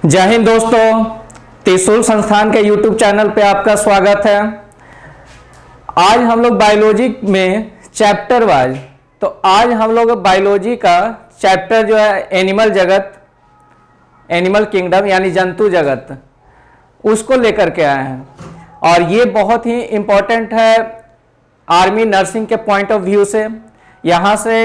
जय हिंद दोस्तों, त्रिशूल संस्थान के YouTube चैनल पे आपका स्वागत है। आज हम लोग बायोलॉजी में चैप्टर वाइज, तो आज हम लोग बायोलॉजी का चैप्टर जो है एनिमल जगत, एनिमल किंगडम यानी जंतु जगत, उसको लेकर के आए हैं। और ये बहुत ही इम्पोर्टेंट है आर्मी नर्सिंग के पॉइंट ऑफ व्यू से। यहाँ से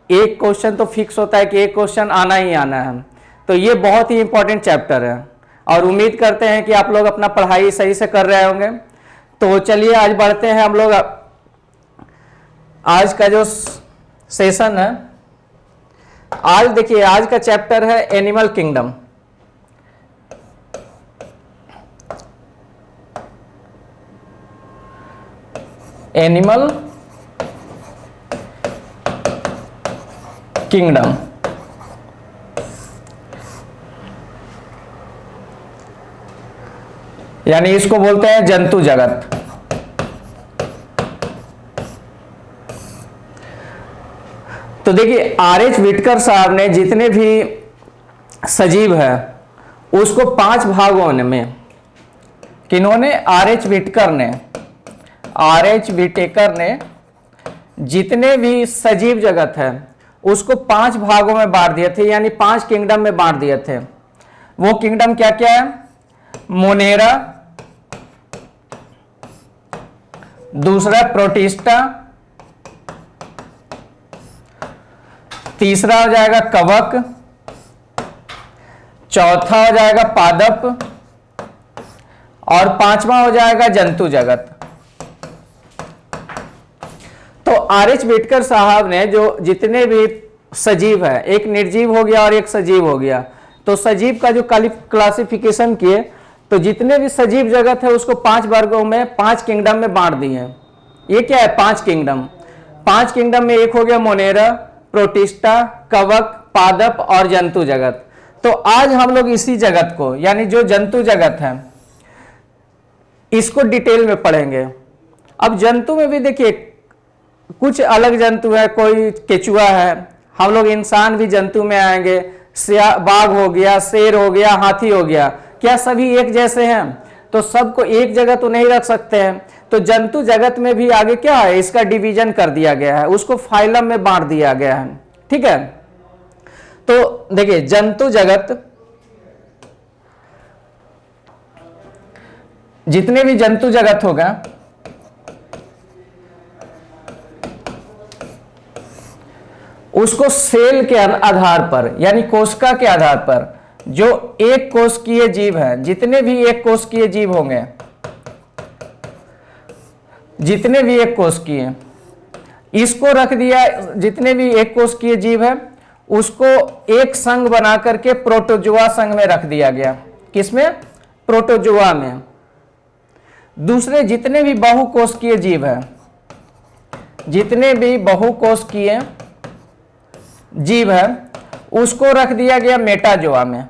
एक क्वेश्चन तो फिक्स होता है कि एक क्वेश्चन आना ही आना है, तो ये बहुत ही इम्पोर्टेंट चैप्टर है और उम्मीद करते हैं कि आप लोग अपना पढ़ाई सही से कर रहे होंगे। तो चलिए आज बढ़ते हैं हम लोग। आज का जो सेशन है, आज देखिए, आज का चैप्टर है एनिमल किंगडम। एनिमल किंगडम यानी इसको बोलते हैं जंतु जगत। तो देखिए, आर.एच. व्हिटकर साहब ने जितने भी सजीव है उसको 5 भागों में, किन्होंने, आर.एच. व्हिटेकर ने जितने भी सजीव जगत है उसको 5 भागों में बांट दिए थे, यानी 5 किंगडम में बांट दिए थे। वो किंगडम क्या क्या है? मोनेरा, दूसरा प्रोटिस्टा, तीसरा हो जाएगा कवक, चौथा हो जाएगा पादप और 5वां हो जाएगा जंतु जगत। तो आर.एच. व्हिटकर साहब ने जो जितने भी सजीव है, एक निर्जीव हो गया और एक सजीव हो गया, तो सजीव का जो क्लासिफिकेशन किए, तो जितने भी सजीव जगत है उसको 5 वर्गों में, 5 किंगडम में बांट दिए हैं। ये क्या है? 5 किंगडम। 5 किंगडम में एक हो गया मोनेरा, प्रोटिस्टा, कवक, पादप और जंतु जगत। तो आज हम लोग इसी जगत को, यानी जो जंतु जगत है, इसको डिटेल में पढ़ेंगे। अब जंतु में भी देखिए कुछ अलग जंतु है, कोई केचुआ है, हम लोग इंसान भी जंतु में आएंगे, बाघ हो गया, शेर हो गया, हाथी हो गया। क्या सभी एक जैसे हैं? तो सबको एक जगह तो नहीं रख सकते हैं। तो जंतु जगत में भी आगे क्या है, इसका डिवीजन कर दिया गया है, उसको फाइलम में बांट दिया गया है। ठीक है, तो देखिए जंतु जगत, जितने भी जंतु जगत होगा उसको सेल के आधार पर, यानी कोशिका के आधार पर, जो एक कोशिकीय जीव है, जितने भी एक कोशिकीय जीव होंगे, जितने भी एक कोशिकीय, इसको रख दिया। जितने भी एक कोशिकीय जीव है उसको एक संघ बना करके प्रोटोजोआ संघ में रख दिया गया। किसमें? प्रोटोजोआ में। दूसरे जितने भी बहुकोशिकीय जीव है, जितने भी बहुकोशिकीय जीव है उसको रख दिया गया मेटाजोआ में।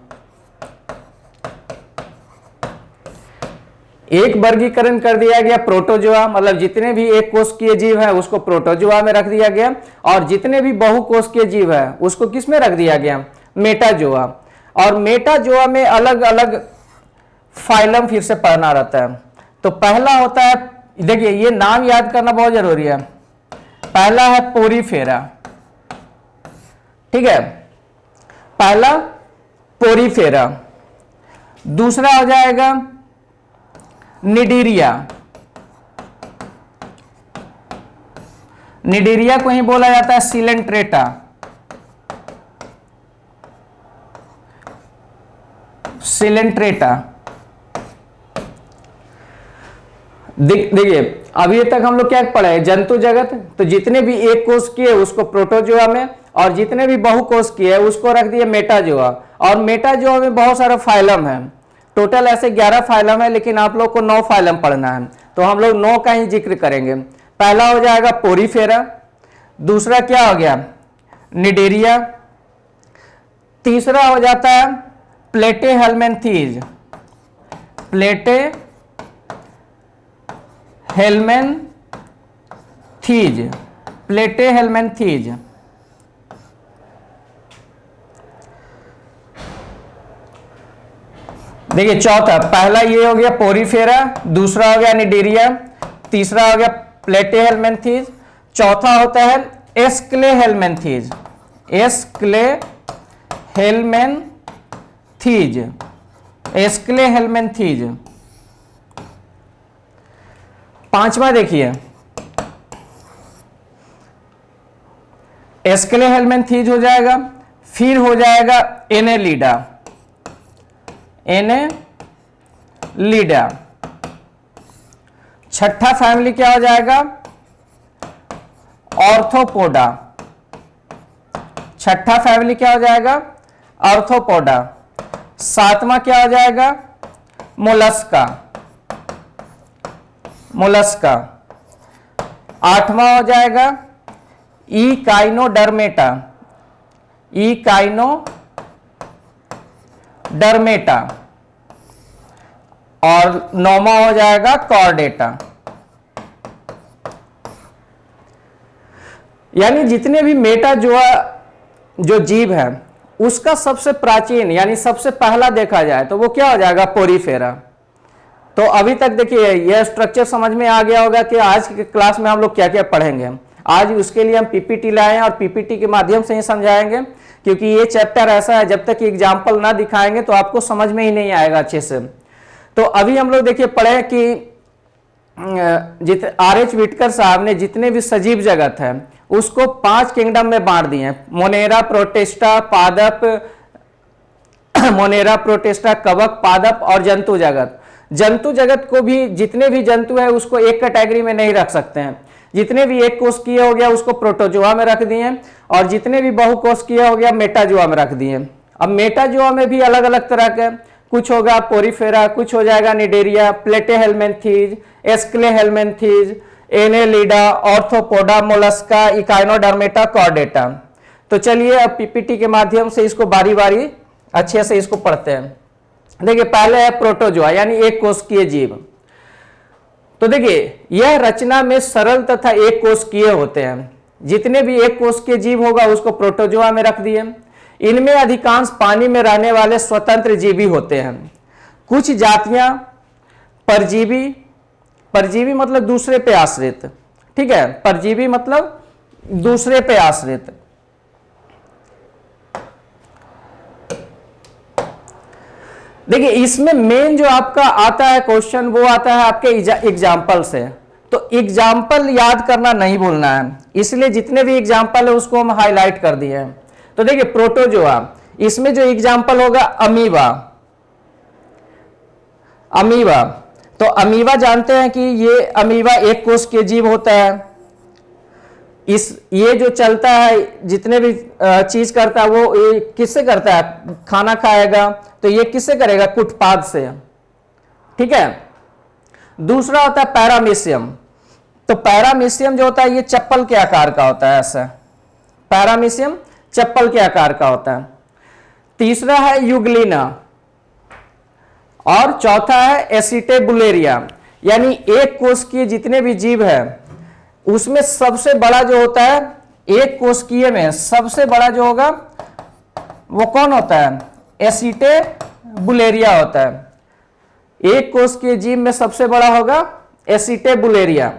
एक वर्गीकरण कर दिया गया प्रोटोजोआ, मतलब जितने भी एक कोशिकीय जीव है उसको प्रोटोजोआ में रख दिया गया, और जितने भी बहुकोशिकीय जीव है उसको किस में रख दिया गया? मेटाजोआ। और मेटाजोआ में अलग अलग फाइलम फिर से पढ़ना रहता है। तो पहला होता है, देखिए ये नाम याद करना बहुत जरूरी है। पहला है पोरीफेरा। ठीक है, पहला पोरीफेरा। दूसरा हो जाएगा निडीरिया। निडीरिया को ही बोला जाता है सिलेंट्रेटा। सिलेंट्रेटा। देखिए अभी तक हम लोग क्या पढ़े? जंतु जगत। तो जितने भी एक कोशिकीय उसको प्रोटोजोआ में, और जितने भी बहुकोशिकीय है उसको रख दिए मेटाजोआ। और मेटाजोआ में बहुत सारा फाइलम है, टोटल ऐसे 11 फाइलम है, लेकिन आप लोग को 9 फाइलम पढ़ना है, तो हम लोग 9 का ही जिक्र करेंगे। पहला हो जाएगा पोरीफेरा, दूसरा क्या हो गया? निडेरिया, तीसरा हो जाता है प्लेटेहेल्मिन्थीज। प्लेटेहेल्मिन्थीज। देखिए चौथा, पहला ये हो गया पोरीफेरा, दूसरा हो गया निडेरिया, तीसरा हो गया प्लेटेहेलमिन्थेस, चौथा होता है एस्क्लेहेलमिन्थेस, एस्क्लेहेलमिन्थेस, एस्क्लेहेलमिन्थेस। पांचवा देखिए एस्क्लेहेलमिन्थेस हो जाएगा, फिर हो जाएगा एनेलिडा, एनेलिडा। छठा फैमिली क्या हो जाएगा? ऑर्थोपोडा, छठा फैमिली क्या हो जाएगा? ऑर्थोपोडा। सातवां क्या हो जाएगा? Mollusca, Mollusca. आठवां हो जाएगा इकाइनोडर्मेटा, इकाइनोडर्मेटा। और नौवां हो जाएगा कॉर्डेटा। यानी जितने भी मेटाजोआ जो जीव है उसका सबसे प्राचीन यानी सबसे पहला देखा जाए तो वो क्या हो जाएगा? पोरीफेरा। तो अभी तक देखिए यह स्ट्रक्चर समझ में आ गया होगा कि आज की क्लास में हम लोग क्या क्या पढ़ेंगे। आज उसके लिए हम पीपीटी लाए हैं और पीपीटी के माध्यम से ही समझाएंगे, क्योंकि ये चैप्टर ऐसा है जब तक एग्जाम्पल ना दिखाएंगे तो आपको समझ में ही नहीं आएगा अच्छे से। तो अभी हम लोग देखिए पढ़े कि आर एच विटकर साहब ने जितने भी सजीव जगत है उसको 5 किंगडम में बांट दिए। मोनेरा, प्रोटिस्टा, पादप, मोनेरा, प्रोटिस्टा, कवक, पादप और जंतु जगत। जंतु जगत को भी जितने भी जंतु है उसको एक कैटेगरी में नहीं रख सकते हैं। जितने भी एक कोशिकीय हो गया उसको प्रोटोजोआ में रख दिए और जितने भी बहुकोशिकीय हो गया मेटाजोआ में रख दिए। अब मेटाजोआ में भी अलग अलग तरह के, कुछ होगा पोरीफेरा, कुछ हो जाएगा cnidaria, platyhelminthes, aschelminthes, annelida, arthropoda, mollusca, echinodermata, chordata. तो चलिए अब पीपीटी के माध्यम से इसको बारी बारी अच्छे से इसको पढ़ते हैं। देखिए पहले है प्रोटोजोआ यानी एक कोशिकीय जीव। तो देखिए यह रचना में सरल तथा एक कोशिकीय होते हैं। जितने भी एक कोशिकीय जीव होगा उसको प्रोटोजोआ में रख दिए। इनमें अधिकांश पानी में रहने वाले स्वतंत्र जीवी होते हैं। कुछ जातियां परजीवी, परजीवी मतलब दूसरे पे आश्रित, ठीक है, परजीवी मतलब दूसरे पे आश्रित। देखिए इसमें मेन जो आपका आता है क्वेश्चन वो आता है आपके एग्जाम्पल से। तो एग्जाम्पल याद करना नहीं भूलना है, इसलिए जितने भी एग्जाम्पल है उसको हम हाईलाइट कर दिए हैं। तो देखिए प्रोटोजोआ, इसमें जो एग्जाम्पल होगा अमीबा, अमीबा। तो अमीबा जानते हैं कि ये अमीबा एक कोशिकीय जीव होता है। ये जो चलता है जितने भी चीज करता है वो ये किससे करता है? खाना खाएगा तो ये किससे करेगा? कुटपाद से, ठीक है। दूसरा होता है पैरामीशियम। तो पैरामीशियम जो होता है ये चप्पल के आकार का होता है, ऐसा पैरामीशियम चप्पल के आकार का होता है। तीसरा है यूग्लिना और चौथा है एसिटेबुलेरिया। यानी एक कोशिकीय जितने भी जीव है उसमें सबसे बड़ा जो होता है, एक कोशिकीय में सबसे बड़ा जो होगा वो कौन होता है? एसिटेबुलेरिया होता है। एक कोशिकीय जीव में सबसे बड़ा होगा एसिटेबुलेरिया।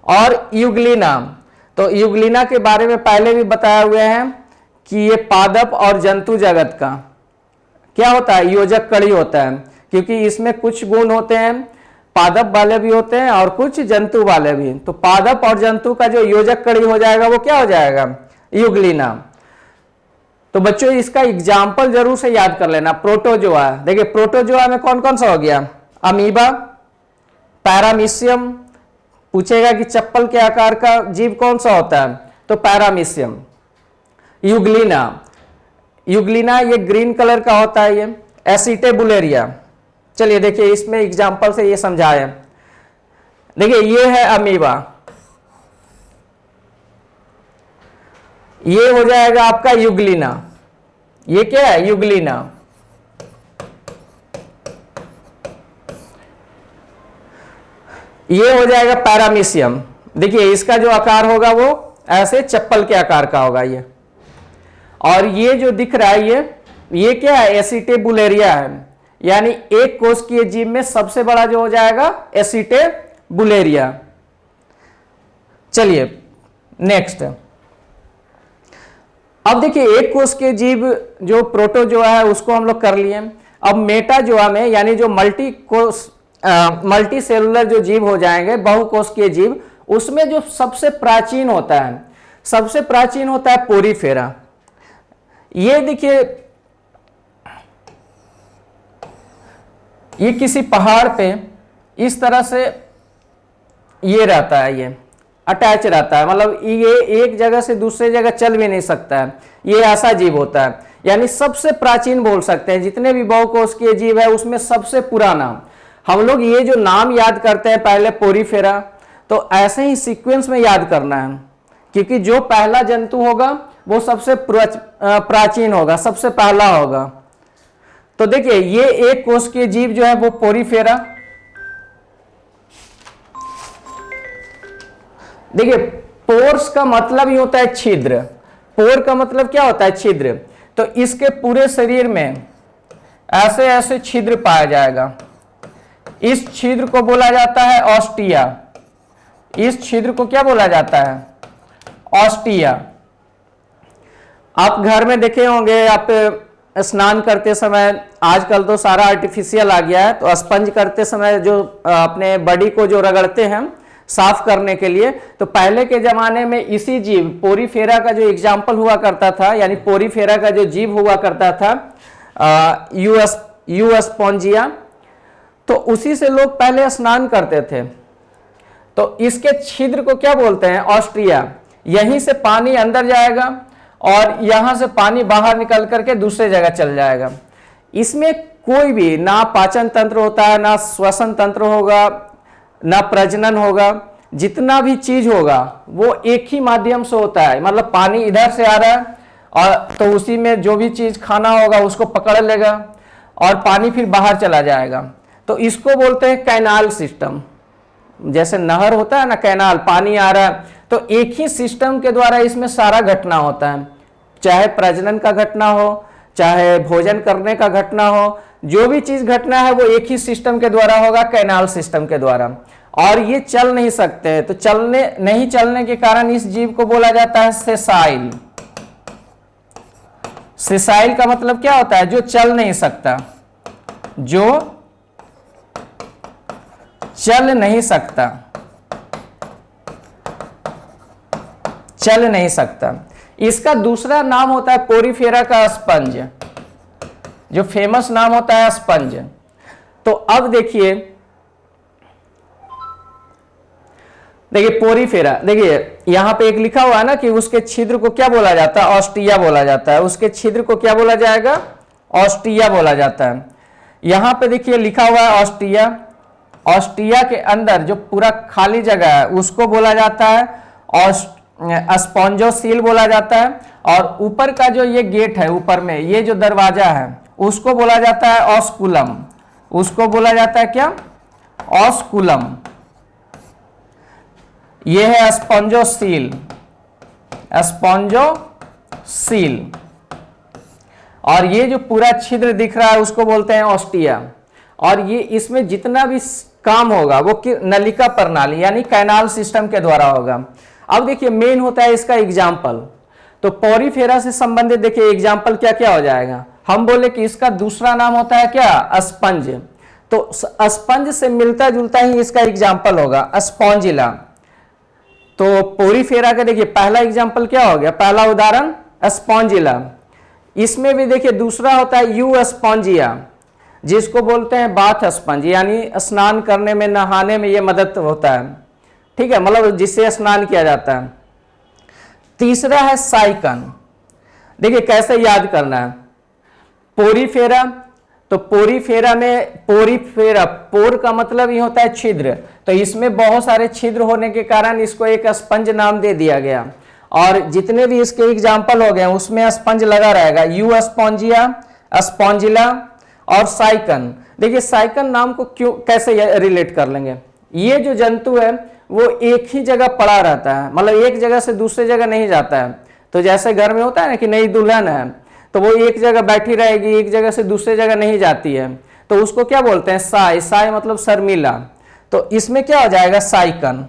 और यूग्लिना, तो यूग्लिना के बारे में पहले भी बताया हुए हैं कि ये पादप और जंतु जगत का क्या होता है? योजक कड़ी होता है, क्योंकि इसमें कुछ गुण होते हैं पादप वाले भी होते हैं और कुछ जंतु वाले भी। तो पादप और जंतु का जो योजक कड़ी हो जाएगा वो क्या हो जाएगा? यूग्लिना। तो बच्चों इसका एग्जाम्पल जरूर से याद कर लेना। प्रोटोजोआ, देखिए प्रोटोजोआ में कौन कौन सा हो गया? अमीबा, पैरामीशियम, पूछेगा कि चप्पल के आकार का जीव कौन सा होता है तो पैरामीशियम। यूग्लिना, यूग्लिना ये ग्रीन कलर का होता है। ये एसिटेबुलेरिया, चलिए देखिए इसमें एग्जाम्पल से ये समझाया। देखिए ये है अमीबा, ये हो जाएगा आपका यूग्लिना। ये क्या है? यूग्लिना। ये हो जाएगा पैरामीशियम। देखिए इसका जो आकार होगा वो ऐसे चप्पल के आकार का होगा ये। और ये जो दिख रहा है ये क्या है? एसिटेबुलेरिया है। यानी एक कोशिकीय जीव में सबसे बड़ा जो हो जाएगा एसिटेबुलेरिया। चलिए नेक्स्ट, अब देखिए एक कोशिकीय जीव जो प्रोटोजोआ है उसको हम लोग कर लिए। अब मेटाजोआ में यानी जो मल्टी सेलुलर जो जीव हो जाएंगे, बहुकोशिकीय जीव, उसमें जो सबसे प्राचीन होता है, सबसे प्राचीन होता है पोरीफेरा। ये देखिए ये किसी पहाड़ पे इस तरह से ये रहता है, ये अटैच रहता है, मतलब ये एक जगह से दूसरे जगह चल भी नहीं सकता है, ये ऐसा जीव होता है। यानी सबसे प्राचीन बोल सकते हैं, जितने भी बहुकोशिकीय जीव है उसमें सबसे पुराना। हम लोग ये जो नाम याद करते हैं पहले पोरीफेरा, तो ऐसे ही सीक्वेंस में याद करना है, क्योंकि जो पहला जंतु होगा वो सबसे प्राचीन होगा, सबसे पहला होगा। तो देखिए ये एक कोशिकीय जीव जो है वो पोरीफेरा। देखिए पोर्स का मतलब ही होता है छिद्र। पोर का मतलब क्या होता है? छिद्र। तो इसके पूरे शरीर में ऐसे ऐसे छिद्र पाया जाएगा। इस छिद्र को बोला जाता है ऑस्टिया। इस छिद्र को क्या बोला जाता है? ऑस्टिया। आप घर में देखे होंगे, आप स्नान करते समय, आजकल तो सारा आर्टिफिशियल आ गया है, तो स्पंज करते समय जो अपने बॉडी को जो रगड़ते हैं साफ करने के लिए, तो पहले के जमाने में इसी जीव पोरीफेरा का जो एग्जाम्पल हुआ करता था, यानी पोरीफेरा का जो जीव हुआ करता था यूएस्पोंजिया, तो उसी से लोग पहले स्नान करते थे। तो इसके छिद्र को क्या बोलते हैं? ऑस्ट्रिया। यहीं से पानी अंदर जाएगा और यहां से पानी बाहर निकल करके दूसरे जगह चल जाएगा। इसमें कोई भी ना पाचन तंत्र होता है, ना श्वसन तंत्र होगा, ना प्रजनन होगा। जितना भी चीज होगा वो एक ही माध्यम से होता है, मतलब पानी इधर से आ रहा है और तो उसी में जो भी चीज खाना होगा उसको पकड़ लेगा और पानी फिर बाहर चला जाएगा। तो इसको बोलते हैं कैनाल सिस्टम। जैसे नहर होता है ना, कैनाल, पानी आ रहा है, तो एक ही सिस्टम के द्वारा इसमें सारा घटना होता है, चाहे प्रजनन का घटना हो, चाहे भोजन करने का घटना हो, जो भी चीज घटना है वो एक ही सिस्टम के द्वारा होगा, कैनाल सिस्टम के द्वारा। और ये चल नहीं सकते हैं, तो नहीं चलने के कारण इस जीव को बोला जाता है सेसाइल। सेसाइल का मतलब क्या होता है? जो चल नहीं सकता, जो चल नहीं सकता, चल नहीं सकता। इसका दूसरा नाम होता है पोरीफेरा का स्पंज, जो फेमस नाम होता है स्पंज। तो अब देखिए पोरीफेरा, देखिए यहां पे एक लिखा हुआ है ना कि उसके छिद्र को क्या बोला जाता है? ऑस्टिया बोला जाता है। उसके छिद्र को क्या बोला जाएगा? ऑस्टिया बोला जाता है। यहां पे देखिए लिखा हुआ है ऑस्टिया। ऑस्टिया के अंदर जो पूरा खाली जगह है उसको बोला जाता है स्पॉन्जोसील बोला जाता है। और ऊपर का जो ये गेट है, ऊपर में ये जो दरवाजा है, उसको बोला जाता है ऑस्कुलम। उसको बोला जाता है क्या? ऑस्कुलम। ये है स्पॉन्जोसील, स्पॉन्जोसील। और ये जो पूरा छिद्र दिख रहा है उसको बोलते हैं ऑस्टिया। और ये इसमें जितना भी काम होगा वो नलिका प्रणाली यानी कैनाल सिस्टम के द्वारा होगा। अब देखिए मेन होता है इसका एग्जाम्पल। तो पोरीफेरा से संबंधित देखिए एग्जाम्पल क्या क्या हो जाएगा। हम बोले कि इसका दूसरा नाम होता है क्या? स्पंज। तो स्पंज से मिलता जुलता ही इसका एग्जाम्पल होगा स्पॉन्जिला। तो पोरीफेरा का देखिए पहला एग्जाम्पल क्या हो गया? पहला उदाहरण स्पॉन्जिला। इसमें भी देखिए दूसरा होता है यूस्पोंजिया, जिसको बोलते हैं बाथ स्पंज, यानी स्नान करने में, नहाने में ये मदद होता है। ठीक है, मतलब जिससे स्नान किया जाता है। तीसरा है साइकन। देखिए कैसे याद करना है। पोरीफेरा, तो पोरीफेरा में पोरीफेरा, पोर का मतलब ये होता है छिद्र, तो इसमें बहुत सारे छिद्र होने के कारण इसको एक स्पंज नाम दे दिया गया। और जितने भी इसके एग्जाम्पल हो गए उसमें स्पंज लगा रहेगा, यूस्पोंजिया, स्पॉन्जिला और साइकन। देखिए साइकन नाम को क्यों, कैसे रिलेट कर लेंगे? ये जो जंतु है वो एक ही जगह पड़ा रहता है, मतलब एक जगह से दूसरे जगह नहीं जाता है। तो जैसे घर में होता है ना कि नई दुल्हन है तो वो एक जगह बैठी रहेगी, एक जगह से दूसरे जगह नहीं जाती है। तो उसको क्या बोलते हैं, साई। साई मतलब शर्मिला, तो इसमें क्या हो जाएगा, साइकन।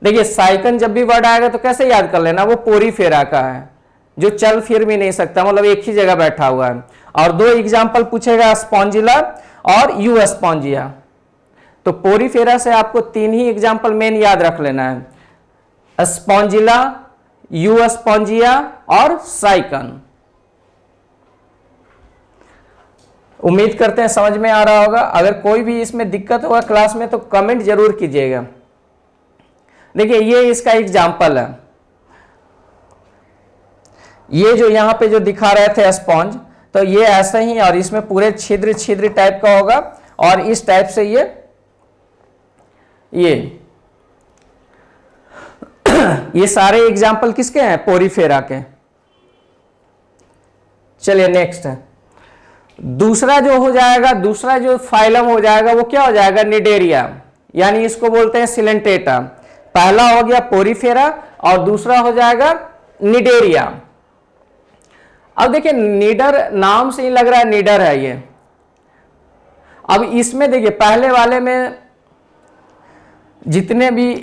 देखिए साइकन जब भी वर्ड आएगा तो कैसे याद कर लेना, वो पोरीफेरा का है, जो चल फिर भी नहीं सकता, मतलब एक ही जगह बैठा हुआ है। और दो एग्जाम्पल पूछेगा, स्पॉन्जिला और यू स्पॉन्जिया। तो पोरीफेरा से आपको तीन ही एग्जाम्पल मेन याद रख लेना है, स्पॉन्जिला, यू स्पॉन्जिया और साइकन। उम्मीद करते हैं समझ में आ रहा होगा। अगर कोई भी इसमें दिक्कत होगा क्लास में तो कमेंट जरूर कीजिएगा। देखिए ये इसका एग्जाम्पल है, ये जो यहां पे जो दिखा रहे थे स्पॉन्ज, तो ये ऐसे ही, और इसमें पूरे छिद्र छिद्र टाइप का होगा, और इस टाइप से ये सारे एग्जाम्पल किसके हैं, पोरीफेरा के। चलिए नेक्स्ट है, दूसरा जो हो जाएगा, दूसरा जो फाइलम हो जाएगा वो क्या हो जाएगा, निडेरिया, यानी इसको बोलते हैं सिलेंटेटा। पहला हो गया पोरीफेरा और दूसरा हो जाएगा निडेरिया। अब देखिए निडर, नाम से ही लग रहा है निडर है ये। अब इसमें देखिए पहले वाले में जितने भी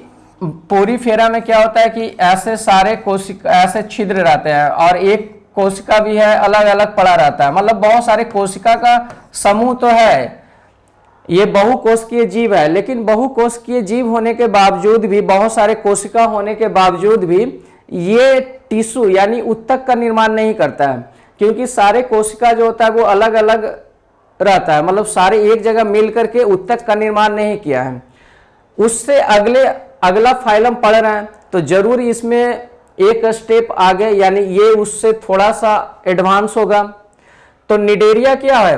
पोरीफेरा में क्या होता है कि ऐसे सारे कोशिका, ऐसे छिद्र रहते हैं, और एक कोशिका भी है अलग अलग पड़ा रहता है, मतलब बहुत सारे कोशिका का समूह तो है, ये बहुकोशिकीय जीव है। लेकिन बहुकोशिकीय जीव होने के बावजूद भी, बहुत सारे कोशिका होने के बावजूद भी ये टिश्यू यानी उत्तक का निर्माण नहीं करता है, क्योंकि सारे कोशिका जो होता है वो अलग अलग रहता है, मतलब सारे एक जगह मिल करके उत्तक का निर्माण नहीं किया है। उससे अगला फाइलम पढ़ रहे हैं तो जरूर इसमें एक स्टेप आगे, यानी ये उससे थोड़ा सा एडवांस होगा। तो निडेरिया क्या है,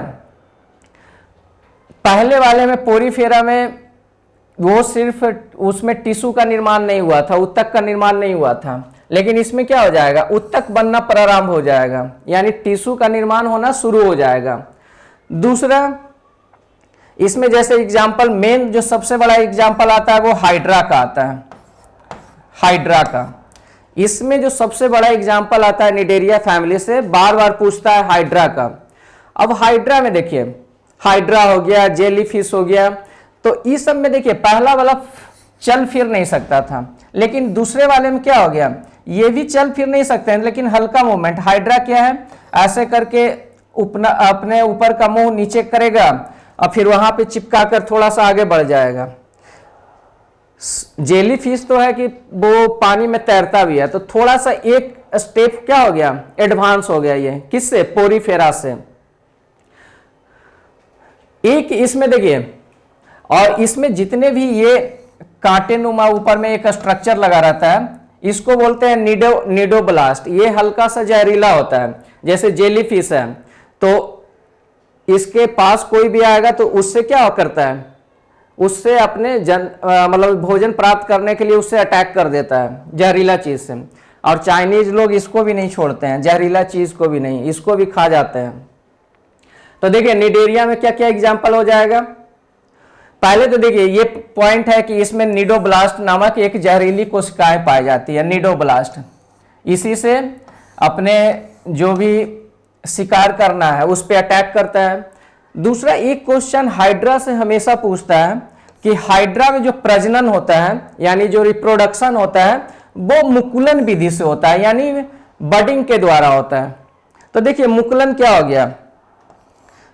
पहले वाले में पोरीफेरा में वो सिर्फ उसमें टिश्यू का निर्माण नहीं हुआ था, उत्तक का निर्माण नहीं हुआ था, लेकिन इसमें क्या हो जाएगा, उत्तक बनना प्रारंभ हो जाएगा, यानी टिश्यू का निर्माण होना शुरू हो जाएगा। दूसरा इसमें जैसे एग्जाम्पल, मेन जो सबसे बड़ा एग्जाम्पल आता है वो हाइड्रा का आता है, हाइड्रा का। इसमें जो सबसे बड़ा एग्जाम्पल आता है निडेरिया फैमिली से, बार बार पूछता है हाइड्रा का। अब हाइड्रा में देखिए, हाइड्रा हो गया, जेलीफिश हो गया, तो इस सब में देखिए पहला वाला चल फिर नहीं सकता था, लेकिन दूसरे वाले में क्या हो गया, ये भी चल फिर नहीं सकते हैं, लेकिन हल्का मूवमेंट। हाइड्रा क्या है, ऐसे करके अपने ऊपर का मुंह नीचे करेगा और फिर वहां पे चिपका कर थोड़ा सा आगे बढ़ जाएगा। जेलीफिश तो है कि वो पानी में तैरता भी है, तो थोड़ा सा एक स्टेप क्या हो गया, एडवांस हो गया ये, किससे, पोरीफेरा से। एक इसमें देखिए, और इसमें जितने भी ये कांटे नुमा ऊपर में एक स्ट्रक्चर लगा रहता है, इसको बोलते हैं निडोब्लास्ट। ये हल्का सा जहरीला होता है, जैसे जेलीफिश है, तो इसके पास कोई भी आएगा तो उससे क्या करता है, उससे अपने मतलब भोजन प्राप्त करने के लिए उससे अटैक कर देता है जहरीला चीज से। और चाइनीज लोग इसको भी नहीं छोड़ते हैं, जहरीला चीज को भी नहीं, इसको भी खा जाते हैं। तो देखिए निडेरिया में क्या क्या एग्जाम्पल हो जाएगा। पहले तो देखिए ये पॉइंट है कि इसमें निडोब्लास्ट नामक एक जहरीली कोशिकाएं पाई जाती है, निडोब्लास्ट। इसी से अपने जो भी शिकार करना है उस पर अटैक करता है। दूसरा एक क्वेश्चन हाइड्रा से हमेशा पूछता है कि हाइड्रा में जो प्रजनन होता है, यानी जो रिप्रोडक्शन होता है, वो मुकुलन विधि से होता है, यानी बडिंग के द्वारा होता है। तो देखिए मुकुलन क्या हो गया,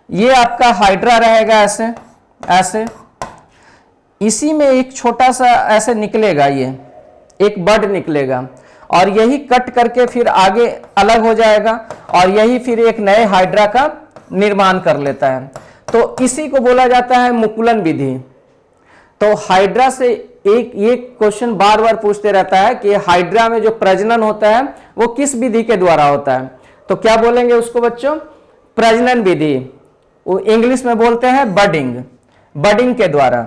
ये आपका हाइड्रा रहेगा ऐसे ऐसे, इसी में एक छोटा सा ऐसे निकलेगा, ये एक बड निकलेगा, और यही कट करके फिर आगे अलग हो जाएगा, और यही फिर एक नए हाइड्रा का निर्माण कर लेता है। तो इसी को बोला जाता है मुकुलन विधि। तो हाइड्रा से एक क्वेश्चन बार बार पूछते रहता है कि हाइड्रा में जो प्रजनन होता है वो किस विधि के द्वारा होता है। तो क्या बोलेंगे उसको बच्चों, प्रजनन विधि। वो इंग्लिश में बोलते हैं बडिंग, बडिंग के द्वारा।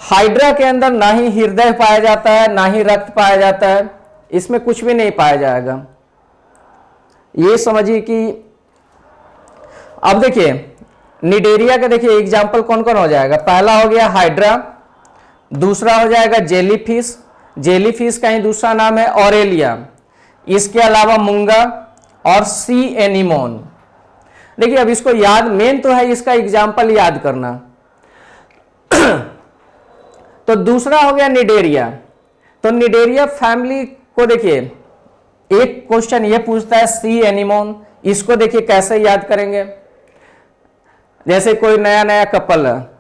हाइड्रा के अंदर ना ही हृदय पाया जाता है, ना ही रक्त पाया जाता है, इसमें कुछ भी नहीं पाया जाएगा। ये समझिए कि अब देखिए निडेरिया का देखिए एग्जाम्पल कौन कौन हो जाएगा। पहला हो गया हाइड्रा, दूसरा हो जाएगा जेलीफिश, जेलीफिश का ही दूसरा नाम है ऑरेलिया, इसके अलावा मूंगा और सी एनीमोन। देखिए अब इसको याद, मेन तो है इसका एग्जाम्पल याद करना। तो दूसरा हो गया निडेरिया। तो निडेरिया फैमिली को देखिए, एक क्वेश्चन ये पूछता है सी एनिमोन, इसको देखिए कैसे याद करेंगे। जैसे कोई नया नया कपल है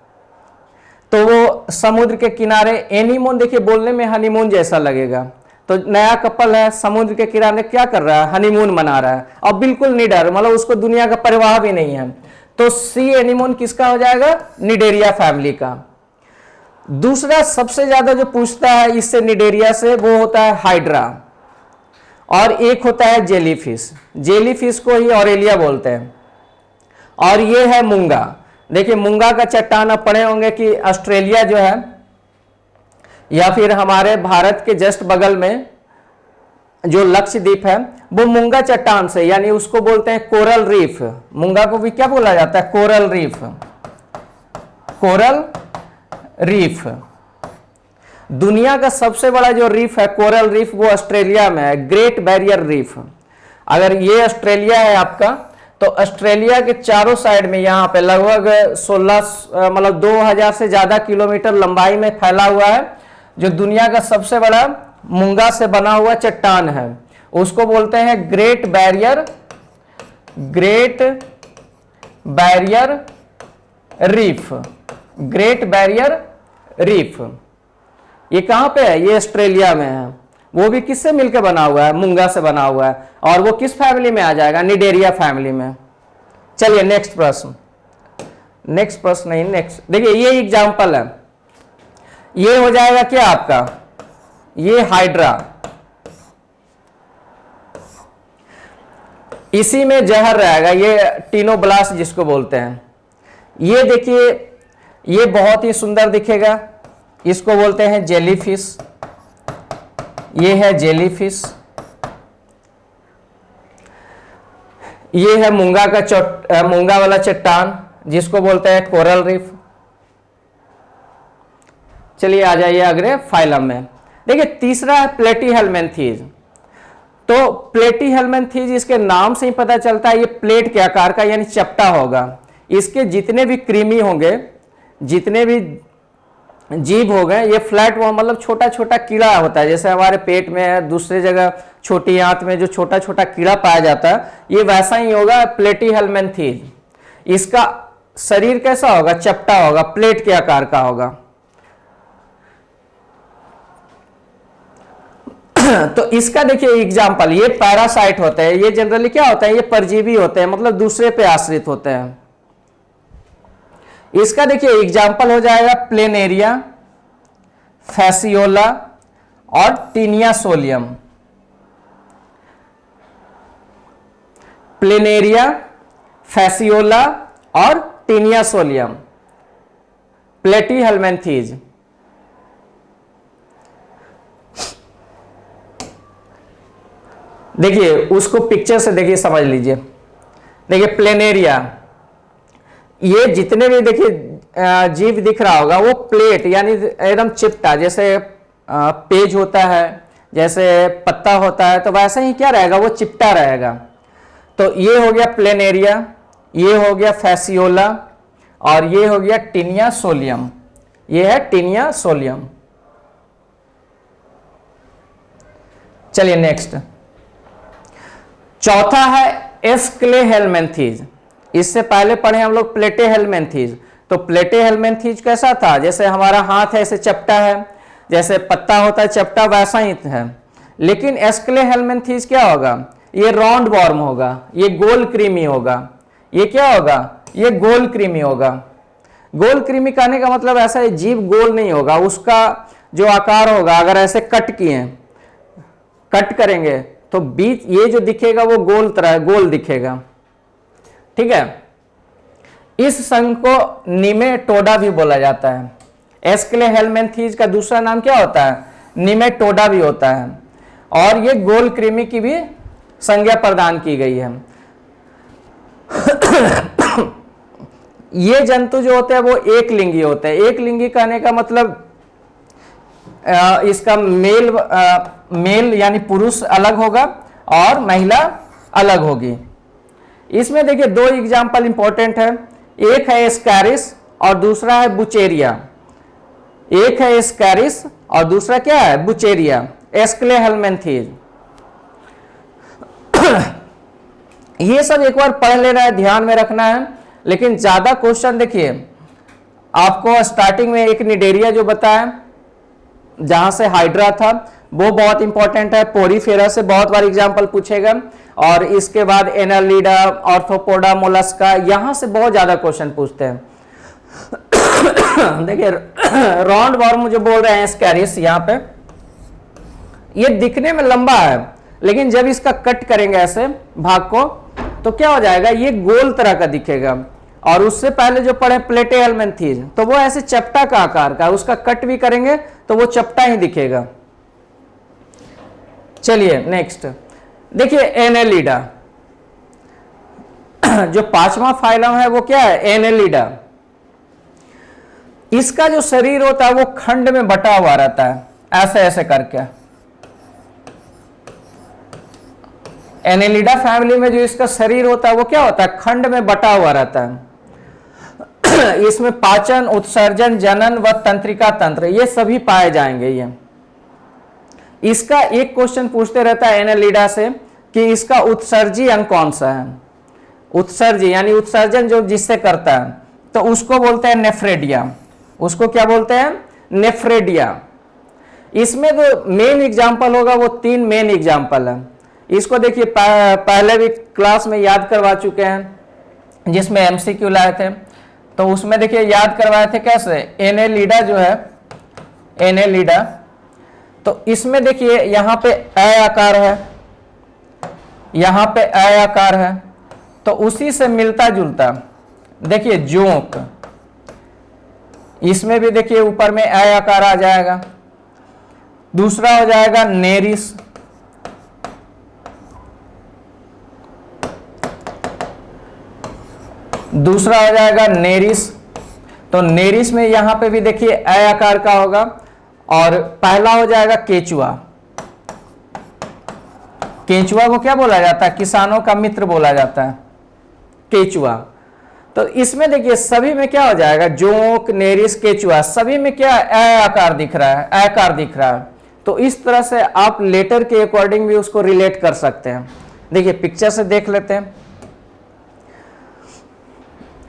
तो वो समुद्र के किनारे, एनीमोन देखिए बोलने में हनीमून जैसा लगेगा, तो नया कपल है समुद्र के किनारे क्या कर रहा है, हनीमून मना रहा है और बिल्कुल निडर, मतलब उसको दुनिया का परवाह भी नहीं है। तो सी एनीमोन किसका हो जाएगा, निडेरिया फैमिली का। दूसरा सबसे ज्यादा जो पूछता है इससे निडेरिया से वो होता है हाइड्रा, और एक होता है जेलीफिश, जेलीफिश को ही ऑरेलिया बोलते हैं। और ये है मूंगा। देखिए मूंगा का चट्टान आप पढ़े होंगे कि ऑस्ट्रेलिया जो है या फिर हमारे भारत के जस्ट बगल में जो लक्षद्वीप है वो मूंगा चट्टान से, यानी उसको बोलते हैं कोरल रीफ। मूंगा को भी क्या बोला जाता है, कोरल रीफ, कोरल रीफ। दुनिया का सबसे बड़ा जो रीफ है कोरल रीफ वो ऑस्ट्रेलिया में है, ग्रेट बैरियर रीफ। अगर ये ऑस्ट्रेलिया है आपका, तो ऑस्ट्रेलिया के चारों साइड में यहाँ पे लगभग 16 मतलब 2000 से ज्यादा किलोमीटर लंबाई में फैला हुआ है जो दुनिया का सबसे बड़ा मूंगा से बना हुआ चट्टान है, उसको बोलते हैं great barrier reef, great barrier reef. ये कहां पे है, ये ऑस्ट्रेलिया में है। वो भी किससे मिलकर बना हुआ है, मूंगा से बना हुआ है, और वो किस फैमिली में आ जाएगा, निडेरिया फैमिली में। चलिए नेक्स्ट प्रश्न, नेक्स्ट प्रश्न नहीं, नेक्स्ट देखिए ये एग्जांपल है, ये हो जाएगा क्या आपका, ये हाइड्रा, इसी में जहर रहेगा, ये टिनोब्लास्ट जिसको बोलते हैं। ये देखिए ये बहुत ही सुंदर दिखेगा, इसको बोलते हैं जेलीफिश, ये है जेलीफिश। ये है मूंगा वाला चट्टान जिसको बोलते हैं कोरल रीफ। चलिए आ जाइए अगले फाइलम में। देखिए तीसरा है प्लेटीहेल्मिन्थीज। तो प्लेटीहेल्मिन्थीज इसके नाम से ही पता चलता है ये प्लेट के आकार का यानी चपटा होगा। इसके जितने भी कृमि होंगे, जितने भी जीव हो गए, ये फ्लैट वो मतलब छोटा छोटा कीड़ा होता है, जैसे हमारे पेट में है, दूसरे जगह छोटी आंत में जो छोटा छोटा कीड़ा पाया जाता है, ये वैसा ही होगा प्लेटीहेल्मिन्थीज। इसका शरीर कैसा होगा, चपटा होगा, प्लेट के आकार का होगा। तो इसका देखिए एग्जाम्पल, ये पैरासाइट होते हैं, ये जनरली क्या होता है, ये परजीवी होते हैं, मतलब दूसरे पे आश्रित होते हैं। इसका देखिए एग्जाम्पल हो जाएगा प्लेनेरिया, फैसियोला और टीनिया सोलियम। प्लेनेरिया, फैसियोला और टीनिया सोलियम, प्लेटीहेल्मिन्थीज। देखिए उसको पिक्चर से देखिए समझ लीजिए। देखिए प्लेनेरिया, ये जितने भी देखिए जीव दिख रहा होगा वो प्लेट यानी एकदम चिपटा, जैसे पेज होता है, जैसे पत्ता होता है, तो वैसे ही क्या रहेगा, वो चिपटा रहेगा। तो ये हो गया प्लेनेरिया, ये हो गया फैसियोला और ये हो गया टीनिया सोलियम। ये है टीनिया सोलियम। चलिए नेक्स्ट, चौथा है एस्क्लेहेल्मिन्थीज। इससे पहले पढ़े हम लोग प्लेटीहेल्मिन्थीज। तो प्लेटीहेल्मिन्थीज कैसा था, जैसे हमारा हाथ है ऐसे चपटा है, जैसे पत्ता होता है चपटा, वैसा ही है। लेकिन एस्क्लेहेल्मिन्थीज क्या होगा, ये राउंड वॉर्म होगा, ये गोल कृमि होगा। ये क्या होगा, ये गोल कृमि होगा। गोल कृमि कहने का मतलब ऐसा है, जीव गोल नहीं होगा, उसका जो आकार होगा, अगर ऐसे कट किए, कट करेंगे तो बीच ये जो दिखेगा वो गोल तरह गोल दिखेगा, ठीक है। इस संघ को निमेटोडा भी बोला जाता है। एस्क्लेहेल्मिन्थीज का दूसरा नाम क्या होता है, निमेटोडा भी होता है। और ये गोल कृमि की भी संज्ञा प्रदान की गई है। ये जंतु जो होते हैं वो एक लिंगी होते हैं। एक लिंगी कहने का मतलब इसका मेल यानी पुरुष अलग होगा और महिला अलग होगी। इसमें देखिए दो एग्जाम्पल इंपॉर्टेंट है, एक है एस्कैरिस और दूसरा है बुचेरिया। एक है एस्कैरिस और दूसरा क्या है, बुचेरिया, एस्क्लेहेलमिंथेज। ये सब एक बार पढ़ लेना है, ध्यान में रखना है। लेकिन ज्यादा क्वेश्चन देखिए आपको स्टार्टिंग में एक निडेरिया जो बताया जहां से हाइड्रा था वो बहुत इंपॉर्टेंट है, पोरीफेरा से बहुत बार एग्जांपल पूछेगा, और इसके बाद एनालिडा, ऑर्थोपोडा, मोलस्का, यहां से बहुत ज्यादा क्वेश्चन पूछते हैं। देखिए राउंड वॉर्म जो बोल रहे हैं एस्कैरिस, यहाँ पे ये दिखने में लंबा है लेकिन जब इसका कट करेंगे ऐसे भाग को तो क्या हो जाएगा, ये गोल तरह का दिखेगा। और उससे पहले जो पढ़े प्लेटेहेलमिंथेज तो वो ऐसे चपटा का आकार का, उसका कट भी करेंगे तो वो चपटा ही दिखेगा। चलिए नेक्स्ट देखिए एनेलिडा, जो पांचवा फाइलम है वो क्या है, एनेलिडा। इसका जो शरीर होता है वो खंड में बटा हुआ रहता है, ऐसे ऐसे करके। एनेलिडा फैमिली में जो इसका शरीर होता है वो क्या होता है, खंड में बटा हुआ रहता है। इसमें पाचन, उत्सर्जन, जनन व तंत्रिका तंत्र ये सभी पाए जाएंगे। ये इसका एक क्वेश्चन पूछते रहता है एनेलिडा से कि इसका उत्सर्जी अंग कौन सा है। उत्सर्जी यानी उत्सर्जन जो जिससे करता है तो उसको बोलते हैं नेफ्रेडिया। उसको क्या बोलते हैं, नेफ्रेडिया। इसमें जो मेन एग्जाम्पल होगा वो तीन मेन एग्जाम्पल है। इसको देखिए पहले भी क्लास में याद करवा चुके हैं जिसमें एमसीक्यू लाए थे, तो उसमें देखिए याद करवाए थे कैसे, एनेलिडा जो है, एनेलिडा, तो इसमें देखिए यहां पे अ आकार है, यहां पे अ आकार है, तो उसी से मिलता जुलता देखिए जोंक, इसमें भी देखिए ऊपर में अ आकार आ जाएगा। दूसरा हो जाएगा नेरिस, दूसरा हो जाएगा नेरिस, तो नेरिस में यहां पे भी देखिए अ आकार का होगा। और पहला हो जाएगा केचुआ। केचुआ को क्या बोला जाता है, किसानों का मित्र बोला जाता है केचुआ। तो इसमें देखिए सभी में क्या हो जाएगा, जोंक, नेरिस, केचुआ, सभी में क्या अ आकार दिख रहा है, आकार दिख रहा है। तो इस तरह से आप लेटर के अकॉर्डिंग भी उसको रिलेट कर सकते हैं। देखिए पिक्चर से देख लेते हैं,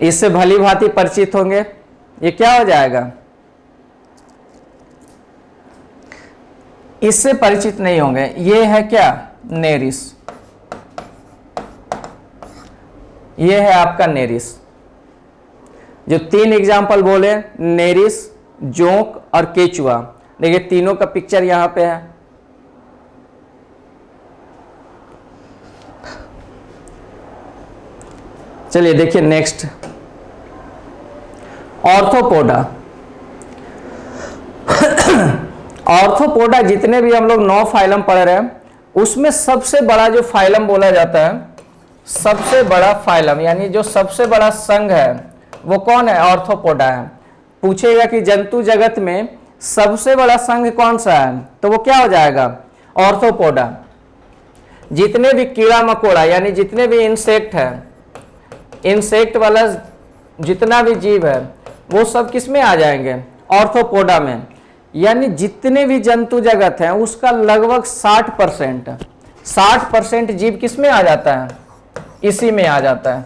इससे भली भांति परिचित होंगे। ये क्या हो जाएगा, इससे परिचित नहीं होंगे। ये है क्या, नेरिस, ये है आपका नेरिस। जो तीन एग्जाम्पल बोले, नेरिस, जोंक और केचुआ, देखिए तीनों का पिक्चर यहां पे है। चलिए देखिए नेक्स्ट, ऑर्थोपोडा। ऑर्थोपोडा जितने भी हम लोग 9 फाइलम पढ़ रहे हैं उसमें सबसे बड़ा जो फाइलम बोला जाता है, सबसे बड़ा फाइलम यानी जो सबसे बड़ा संघ है वो कौन है, ऑर्थोपोडा है। पूछेगा कि जंतु जगत में सबसे बड़ा संघ कौन सा है, तो वो क्या हो जाएगा, ऑर्थोपोडा। जितने भी कीड़ा मकोड़ा यानी जितने भी इंसेक्ट है, इंसेक्ट वाला जितना भी जीव है वो सब किस में आ जाएंगे, ऑर्थोपोडा में। यानी जितने भी जंतु जगत हैं उसका लगभग 60% जीव किस में आ जाता है, इसी में आ जाता है।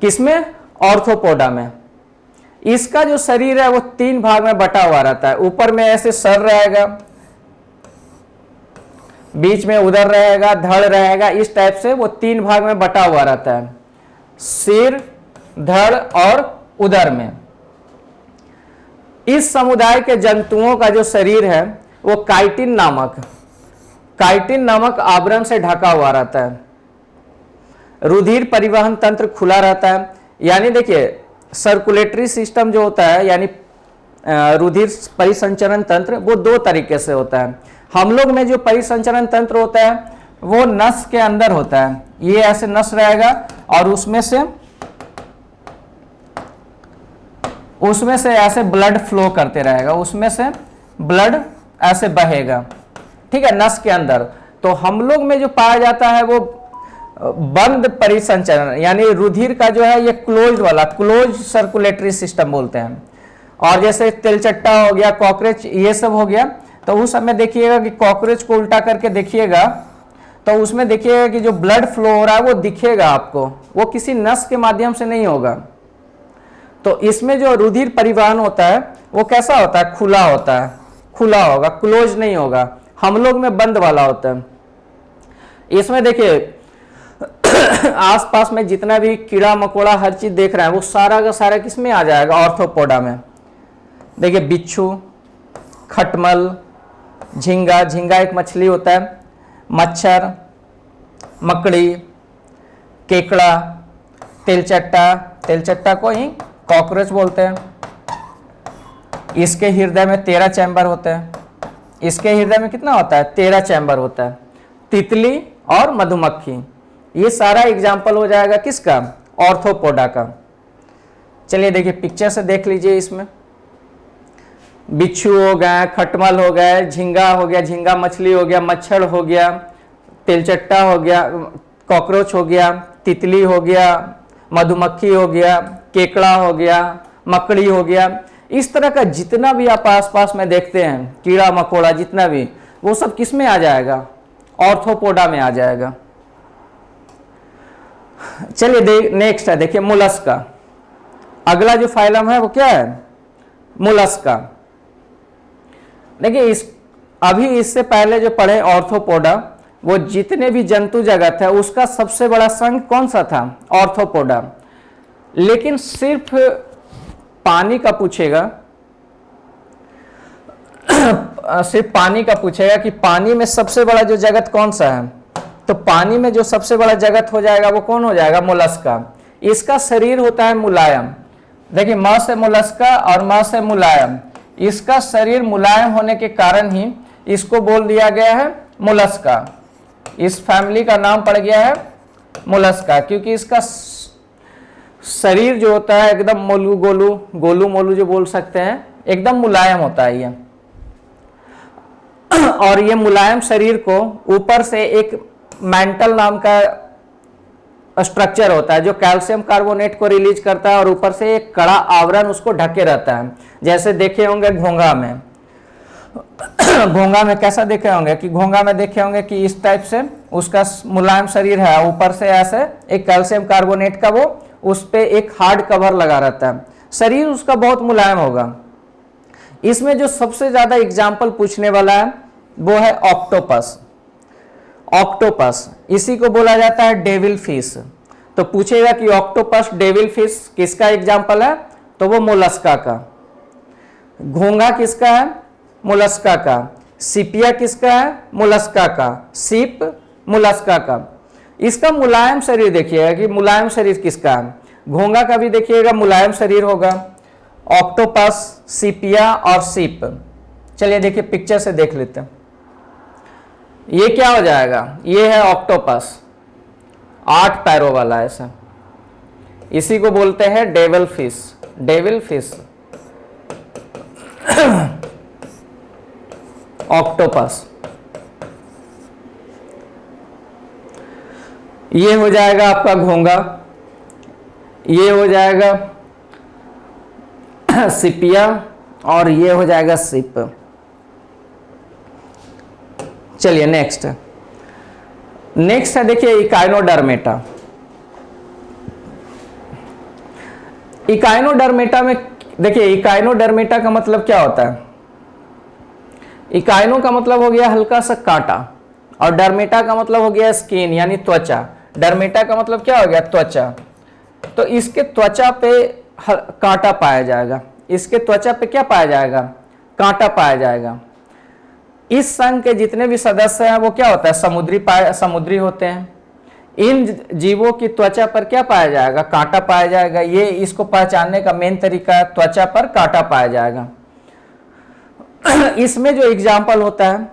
किसमें, ऑर्थोपोडा में। इसका जो शरीर है वो 3 भाग में बटा हुआ रहता है। ऊपर में ऐसे सर रहेगा, बीच में उदर रहेगा, धड़ रहेगा, इस टाइप से वो 3 भाग में बटा हुआ रहता है, सिर, धड़ और उदर में। इस समुदाय के जंतुओं का जो शरीर है वो काइटिन नामक आवरण से ढका हुआ रहता है। रुधिर परिवहन तंत्र खुला रहता है, यानी देखिए सर्कुलेटरी सिस्टम जो होता है यानी रुधिर परिसंचरण तंत्र वो 2 तरीके से होता है। हम लोग में जो परिसंचरण तंत्र होता है वो नस के अंदर होता है, ये ऐसे नस रहेगा और उसमें से ऐसे ब्लड फ्लो करते रहेगा, उसमें से ब्लड ऐसे बहेगा, ठीक है, नस के अंदर। तो हम लोग में जो पाया जाता है वो बंद परिसंचरण, यानी रुधिर का जो है ये क्लोज वाला, क्लोज सर्कुलेटरी सिस्टम बोलते हैं। और जैसे तिलचट्टा हो गया, कॉकरोच, ये सब हो गया, तो उस समय देखिएगा कि कॉकरोच को उल्टा करके देखिएगा तो उसमें देखिएगा कि जो ब्लड फ्लो हो रहा है वो दिखेगा आपको, वो किसी नस के माध्यम से नहीं होगा। तो इसमें जो रुधिर परिवहन होता है वो कैसा होता है, खुला होता है, खुला होगा, क्लोज नहीं होगा। हम लोग में बंद वाला होता है। इसमें देखिए आसपास में जितना भी कीड़ा मकोड़ा हर चीज देख रहे हैं वो सारा का सारा किस में आ जाएगा, ऑर्थोपोडा में। देखिए बिच्छू, खटमल, झींगा, झींगा एक मछली होता है, मच्छर, मकड़ी, केकड़ा, तिलचट्टा, तिलचट्टा को ही कॉकरोच बोलते हैं। इसके हृदय में 13 चैम्बर होते हैं। इसके हृदय में कितना होता है, 13 चैम्बर होता है। तितली और मधुमक्खी, ये सारा एग्जाम्पल हो जाएगा किसका, ऑर्थोपोडा का। चलिए देखिए पिक्चर से देख लीजिए। इसमें बिच्छू हो गए, खटमल हो गए, झींगा हो गया, झींगा मछली हो गया, मच्छर हो गया, तिलचट्टा हो गया, कॉकरोच हो गया, तितली हो गया, मधुमक्खी हो गया, केकड़ा हो गया, मकड़ी हो गया। इस तरह का जितना भी आप आसपास में देखते हैं कीड़ा मकोड़ा जितना भी, वो सब किस में आ जाएगा, ऑर्थोपोडा में आ जाएगा। चलिए नेक्स्ट है, देखिए मोलस्का। अगला जो फाइलम है वो क्या है, मोलस्का। देखिए अभी इससे पहले जो पढ़े ऑर्थोपोडा, वो जितने भी जंतु जगत है उसका सबसे बड़ा संघ कौन सा था, ऑर्थोपोडा। लेकिन सिर्फ पानी का पूछेगा सिर्फ पानी का पूछेगा कि पानी में सबसे बड़ा जो जगत कौन सा है, तो पानी में जो सबसे बड़ा जगत हो जाएगा वो कौन हो जाएगा, मोलस्का। इसका शरीर होता है मुलायम। देखिए म से मोलस्का और म से मुलायम, इसका शरीर मुलायम होने के कारण ही इसको बोल दिया गया है मोलस्का। इस फैमिली का नाम पड़ गया है मोलस्का, क्योंकि इसका शरीर जो होता है एकदम मोलू गोलू, गोलू मोलू जो बोल सकते हैं, एकदम मुलायम होता है ये। और ये मुलायम शरीर को ऊपर से एक मेंटल नाम का स्ट्रक्चर होता है जो कैल्शियम कार्बोनेट को रिलीज करता है, और ऊपर से एक कड़ा आवरण उसको ढके रहता है। जैसे देखे होंगे घोंघा में, घोंघा में कैसा देखे होंगे कि घोंघा में देखे होंगे कि इस टाइप से उसका मुलायम शरीर है, ऊपर से ऐसे एक कैल्शियम कार्बोनेट का वो उस पे एक हार्ड कवर लगा रहता है, शरीर उसका बहुत मुलायम होगा। इसमें जो सबसे ज्यादा एग्जाम्पल पूछने वाला है वो है ऑक्टोपस। ऑक्टोपस इसी को बोला जाता है डेविल फिश। तो पूछेगा कि ऑक्टोपस डेविल फिश किसका एग्जाम्पल है, तो वो मोलस्का का। घोंघा किसका है, मोलस्का का। सीपिया किसका है, मोलस्का का। सीप मोलस्का का। इसका मुलायम शरीर देखिएगा कि मुलायम शरीर किसका है, घोंघा का भी देखिएगा मुलायम शरीर होगा, ऑक्टोपस, सीपिया और सीप। चलिए देखिए पिक्चर से देख लेते हैं। ये क्या हो जाएगा, ये है ऑक्टोपस, 8 पैरों वाला ऐसा, इसी को बोलते हैं devil fish. Devil fish octopus. ये हो जाएगा आपका घोंघा, ये हो जाएगा सीपिया और ये हो जाएगा सीप। चलिए नेक्स्ट है देखिए इकाइनोडर्मेटा। इकाइनोडर्मेटा में देखिए, इकाइनोडर्मेटा का मतलब क्या होता है, इकाइनो का मतलब हो गया हल्का सा कांटा, और डर्मेटा का मतलब हो गया स्किन यानी त्वचा। डर्मेटा का मतलब क्या हो गया, त्वचा। तो इसके त्वचा पे कांटा पाया जाएगा, इसके त्वचा पे क्या पाया जाएगा, कांटा पाया जाएगा। इस संघ के जितने भी सदस्य हैं वो क्या होता है, समुद्री होते हैं। इन जीवों की त्वचा पर क्या पाया जाएगा, कांटा पाया जाएगा। ये इसको पहचानने का मेन तरीका है, त्वचा पर कांटा पाया जाएगा। इसमें जो एग्जाम्पल होता है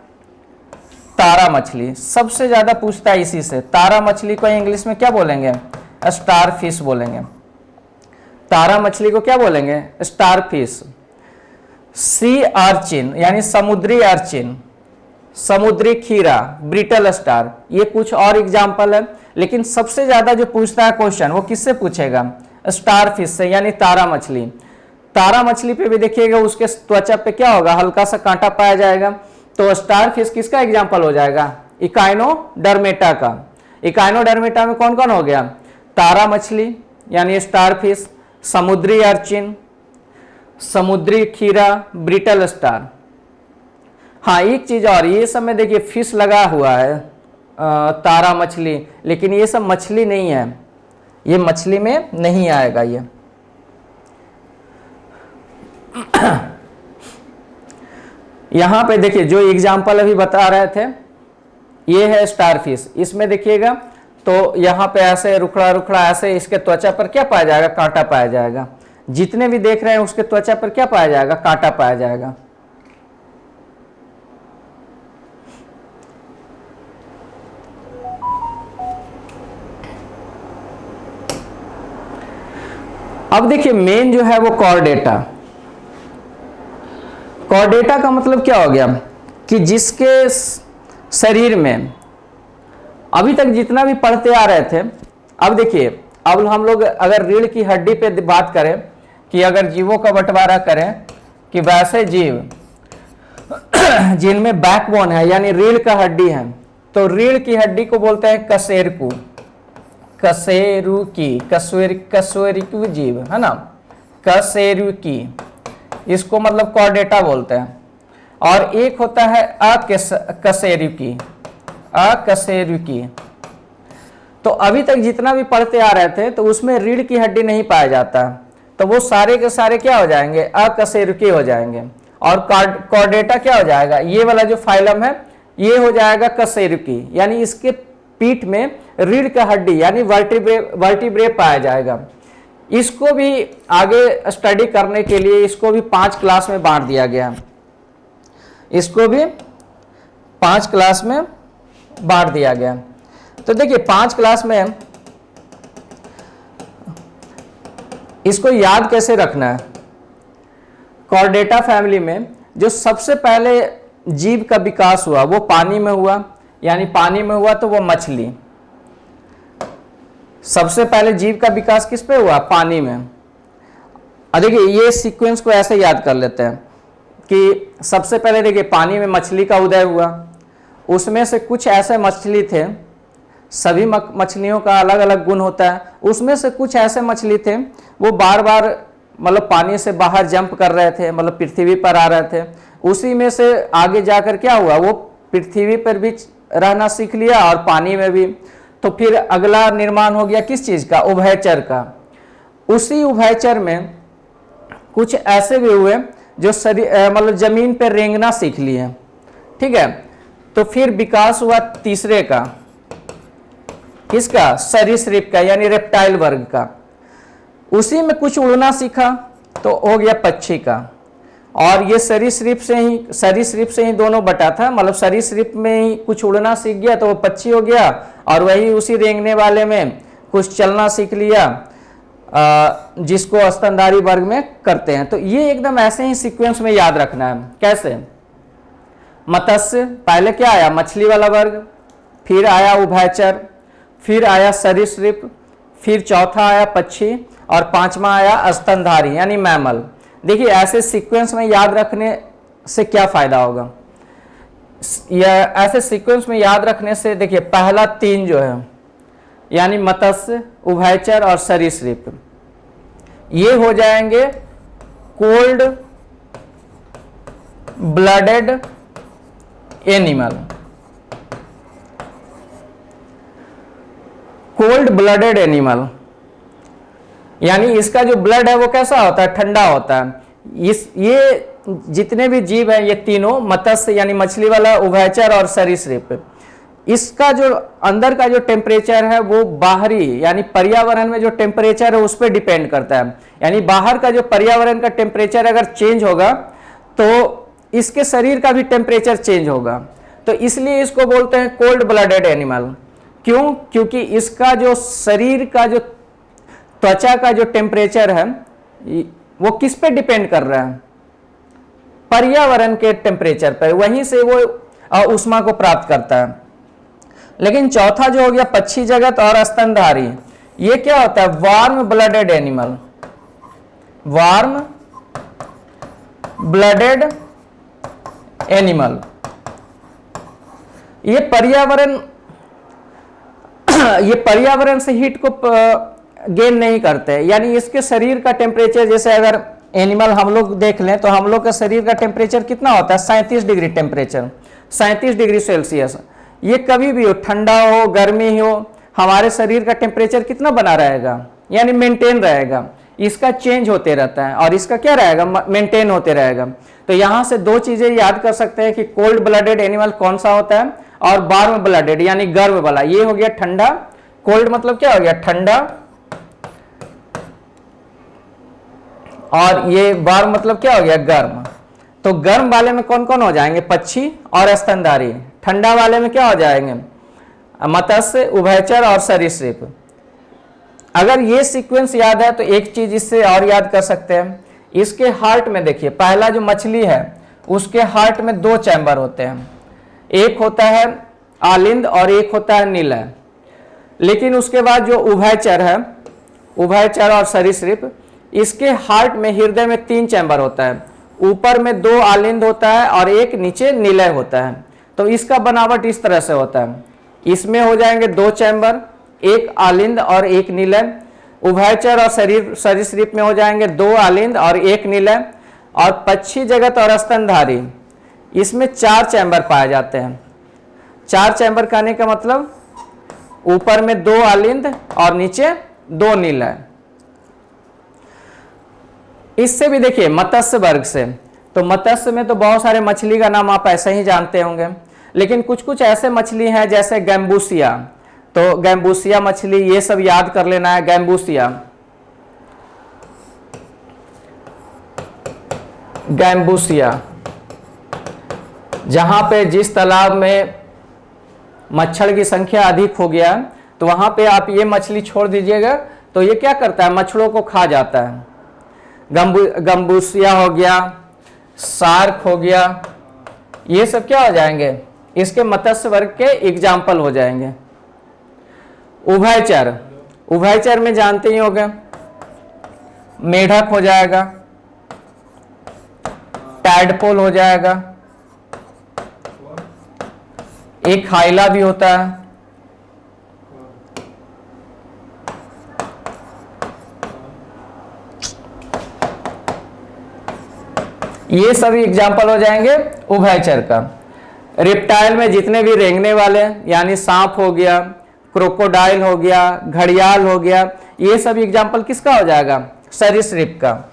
तारा मछली, सबसे ज्यादा पूछता है इसी से। तारा मछली को इंग्लिश में क्या बोलेंगे, स्टार फिश बोलेंगे। तारा मछली को क्या बोलेंगे, स्टार फिश। सी अर्चिन यानी समुद्री अर्चिन, समुद्री खीरा, ब्रिटल स्टार, ये कुछ और एग्जाम्पल है। लेकिन सबसे ज्यादा जो पूछता है क्वेश्चन वो किससे पूछेगा? स्टार फिश से, यानी तारा मछली। तारा मछली पे भी देखिएगा उसके त्वचा पे क्या होगा? हल्का सा कांटा पाया जाएगा। तो स्टार फिश किसका एग्जाम्पल हो जाएगा? इकाइनोडर्मेटा का। इकाइनोडर्मेटा में कौन कौन हो गया? तारा मछली यानी स्टार फिश, समुद्री अर्चिन, समुद्री खीरा, ब्रिटल स्टार। हाँ, एक चीज और, ये सब में देखिए फिश लगा हुआ है, तारा मछली, लेकिन ये सब मछली नहीं है, ये मछली में नहीं आएगा ये। यहां पे देखिए जो एग्जाम्पल अभी बता रहे थे, ये है स्टार फिश। इसमें देखिएगा तो यहाँ पे ऐसे रुखड़ा रुखड़ा ऐसे इसके त्वचा पर क्या पाया जाएगा? कांटा पाया जाएगा। जितने भी देख रहे हैं उसके त्वचा पर क्या पाया जाएगा? कांटा पाया जाएगा। अब देखिए मेन जो है वो कॉर्डेटा। कॉर्डेटा का मतलब क्या हो गया? कि जिसके शरीर में अभी तक जितना भी पढ़ते आ रहे थे, अब देखिए अब हम लोग अगर रीढ़ की हड्डी पे बात करें कि अगर जीवों का बंटवारा करें कि वैसे जीव जिनमें बैकबोन है यानी रीढ़ का हड्डी है, तो रीढ़ की हड्डी को बोलते हैं कशेरुकी, कशेरुकी जीव है ना, कशेरुकी, इसको मतलब कॉर्डेटा बोलते हैं। और एक होता है अकशेरुकी, अकशेरुकी। तो अभी तक जितना भी पढ़ते आ रहे थे तो उसमें रीढ़ की हड्डी नहीं पाया जाता, तो वो सारे के सारे क्या हो जाएंगे? अकशेरुकी हो जाएंगे। और कॉर्डेटा क्या हो जाएगा? ये वाला जो फाइलम है ये हो जाएगा कशेरुकी, यानी इसके पीठ में रीढ़ का हड्डी यानी वर्टिब्रे पाया जाएगा। इसको भी आगे स्टडी करने के लिए इसको भी 5 क्लास में बांट दिया गया, इसको भी 5 क्लास में बांट दिया गया। तो देखिए 5 क्लास में इसको याद कैसे रखना है? कॉर्डेटा फैमिली में जो सबसे पहले जीव का विकास हुआ वो पानी में हुआ, यानी पानी में हुआ तो वो मछली। सबसे पहले जीव का विकास किस पे हुआ? पानी में। देखिए ये सीक्वेंस को ऐसे याद कर लेते हैं कि सबसे पहले देखिए पानी में मछली का उदय हुआ, उसमें से कुछ ऐसे मछली थे, सभी मछलियों का अलग अलग गुण होता है, उसमें से कुछ ऐसे मछली थे वो बार बार मतलब पानी से बाहर जंप कर रहे थे, मतलब पृथ्वी पर आ रहे थे। उसी में से आगे जाकर क्या हुआ? वो पृथ्वी पर भी रहना सीख लिया और पानी में भी। तो फिर अगला निर्माण हो गया किस चीज का? उभयचर का। उसी उभयचर में कुछ ऐसे भी हुए जो मतलब जमीन पर रेंगना सीख लिए, ठीक है। तो फिर विकास हुआ तीसरे का, किसका? सरीसृप का, यानी रेप्टाइल वर्ग का। उसी में कुछ उड़ना सीखा तो हो गया पक्षी का। और ये सरीसृप से ही दोनों बटा था, मतलब सरीसृप में ही कुछ उड़ना सीख गया तो वो पक्षी हो गया, और वही उसी रेंगने वाले में कुछ चलना सीख लिया, जिसको स्तनधारी वर्ग में करते हैं। तो ये एकदम ऐसे ही सीक्वेंस में याद रखना है। कैसे? मत्स्य, पहले क्या आया? मछली वाला वर्ग, फिर आया उभयचर, फिर आया सरीसृप, फिर चौथा आया पक्षी, और 5वां आया स्तनधारी यानी मैमल। देखिए ऐसे सीक्वेंस में याद रखने से क्या फायदा होगा? या ऐसे सीक्वेंस में याद रखने से देखिए पहला 3 जो है यानी मत्स्य, उभयचर और सरीसृप, ये हो जाएंगे cold blooded animal. Cold blooded animal यानी इसका जो ब्लड है वो कैसा होता है? ठंडा होता है। ये जितने भी जीव हैं ये तीनों, मत्स्य यानी मछली वाला, उभयचर और सरीसृप, इसका जो अंदर का जो टेम्परेचर है वो बाहरी यानी पर्यावरण में जो टेम्परेचर है उस पर डिपेंड करता है। यानी बाहर का जो पर्यावरण का टेम्परेचर अगर चेंज होगा तो इसके शरीर का भी टेम्परेचर चेंज होगा। तो इसलिए इसको बोलते हैं कोल्ड ब्लडेड एनिमल। क्यों? क्योंकि इसका जो शरीर का जो त्वचा का जो टेम्परेचर है वो किस पे डिपेंड कर रहा है? पर्यावरण के टेम्परेचर पर, वहीं से वो ऊष्मा को प्राप्त करता है। लेकिन चौथा जो हो गया पक्षी जगत और स्तनधारी, ये क्या होता है? Warm blooded animal, warm blooded animal. ये पर्यावरण से हीट को गेन नहीं करते, यानी इसके शरीर का टेम्परेचर, जैसे अगर एनिमल हम लोग देख लें तो हम लोग का शरीर का टेम्परेचर कितना होता है? 37 डिग्री टेम्परेचर, 37 डिग्री सेल्सियस। ये कभी भी हो, ठंडा हो गर्मी हो, हमारे शरीर का टेम्परेचर कितना बना रहेगा? यानी मेंटेन रहेगा। इसका चेंज होते रहता है और इसका क्या रहेगा? मेंटेन होते रहेगा। तो यहां से दो चीजें याद कर सकते हैं कि कोल्ड ब्लडेड एनिमल कौन सा होता है और वार्म ब्लडेड यानी गर्म वाला। ये हो गया ठंडा, कोल्ड मतलब क्या हो गया? ठंडा, और ये वार्म मतलब क्या हो गया? गर्म। तो गर्म वाले में कौन कौन हो जाएंगे? पक्षी और स्तनधारी। ठंडा वाले में क्या हो जाएंगे? मत्स्य, उभयचर और सरीसृप। अगर ये सीक्वेंस याद है तो एक चीज इससे और याद कर सकते हैं, इसके हार्ट में देखिए, पहला जो मछली है उसके हार्ट में दो चैम्बर होते हैं, एक होता है आलिंद और एक होता है निलय। लेकिन उसके बाद जो उभयचर है, उभयचर और सरीसृप, इसके हार्ट में, हृदय में 3 चैम्बर होता है, ऊपर में 2 आलिंद होता है और एक नीचे निलय होता है। तो इसका बनावट इस तरह से होता है, इसमें हो जाएंगे 2 चैम्बर, एक आलिंद और एक निलय। उभयचर और सरीसृप में हो जाएंगे 2 आलिंद और एक निलय। और पक्षी जगत और स्तनधारी, इसमें 4 चैम्बर पाए जाते हैं। 4 चैम्बर कहने का मतलब ऊपर में 2 आलिंद और नीचे 2 निलय। इससे भी देखिए मत्स्य वर्ग से, तो मत्स्य में तो बहुत सारे मछली का नाम आप ऐसे ही जानते होंगे, लेकिन कुछ कुछ ऐसे मछली हैं जैसे गैम्बूसिया। तो गैम्बूसिया मछली, ये सब याद कर लेना है। गैम्बूसिया, गैम्बूसिया, जहां पे जिस तालाब में मच्छर की संख्या अधिक हो गया तो वहां पे आप ये मछली छोड़ दीजिएगा तो ये क्या करता है? मच्छरों को खा जाता है। गंबूसिया हो गया, शार्क हो गया, ये सब क्या हो जाएंगे? इसके मत्स्य वर्ग के एग्जाम्पल हो जाएंगे। उभयचर, उभयचर में जानते ही होंगे, मेढक हो जाएगा, टैडपोल हो जाएगा, एक हाइला भी होता है, ये सभी एग्जाम्पल हो जाएंगे उभयचर का। रिप्टाइल में जितने भी रेंगने वाले, यानी सांप हो गया, क्रोकोडाइल हो गया, घड़ियाल हो गया, ये सभी एग्जाम्पल किसका हो जाएगा? सरीसृप का।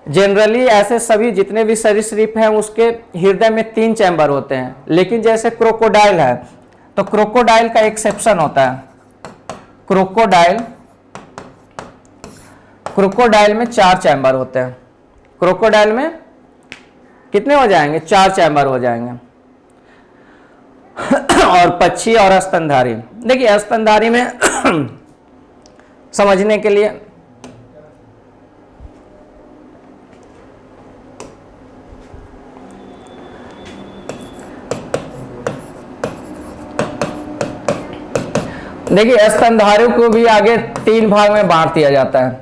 जनरली ऐसे सभी जितने भी सरीसृप हैं उसके हृदय में 3 चैम्बर होते हैं, लेकिन जैसे क्रोकोडाइल है तो क्रोकोडाइल का एक्सेप्शन होता है। क्रोकोडाइल में 4 चैम्बर होते हैं। क्रोकोडाइल में कितने हो जाएंगे? 4 चैम्बर हो जाएंगे। और पक्षी और स्तनधारी, देखिए स्तनधारी में समझने के लिए देखिए स्तनधारियों को भी आगे 3 भाग में बांट दिया जाता है।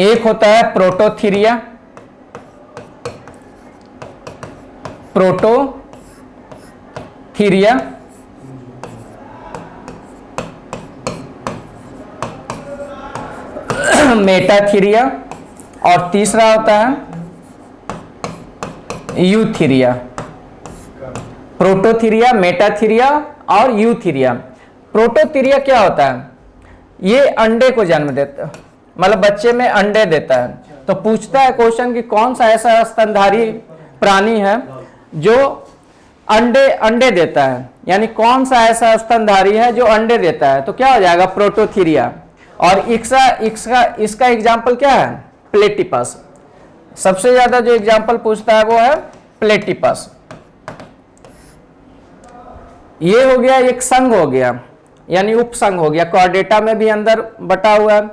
एक होता है प्रोटोथीरिया, प्रोटोथीरिया, मेटाथीरिया, और तीसरा होता है यूथीरिया। प्रोटोथीरिया, मेटाथीरिया और यूथीरिया। प्रोटोथीरिया क्या होता है? ये अंडे को जन्म देता है, मतलब बच्चे में अंडे देता है। तो पूछता है क्वेश्चन कि कौन सा ऐसा स्तनधारी प्राणी है जो अंडे देता है, यानी कौन सा ऐसा स्तनधारी है जो अंडे देता है? तो क्या हो जाएगा? प्रोटोथीरिया। और इसका एग्जाम्पल क्या है? प्लेटिपस। सबसे ज्यादा जो एग्जाम्पल पूछता है वो है प्लेटिपस। ये हो गया एक संघ हो गया, यानी उपसंघ हो गया, कॉर्डेटा में भी अंदर बटा हुआ है,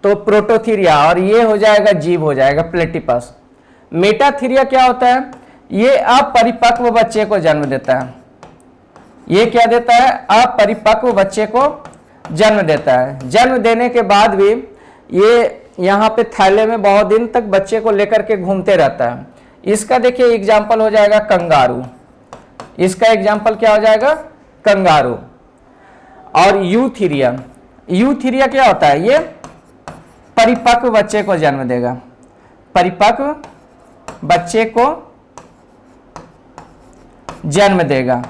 तो प्रोटोथीरिया। और ये हो जाएगा जीव, हो जाएगा प्लेटिपस। मेटाथीरिया क्या होता है? ये अपरिपक्व बच्चे को जन्म देता है, ये क्या देता है, अपरिपक्व बच्चे को जन्म देता है। जन्म देने के बाद भी ये यहाँ पे थैले में बहुत दिन तक बच्चे को लेकर के घूमते रहता है। इसका देखिए एग्जाम्पल हो जाएगा कंगारू। इसका एग्जाम्पल क्या हो जाएगा, कंगारू। और यूथीरिया, यूथीरिया क्या होता है, ये परिपक्व बच्चे को जन्म देगा, परिपक्व बच्चे को जन्म देगा।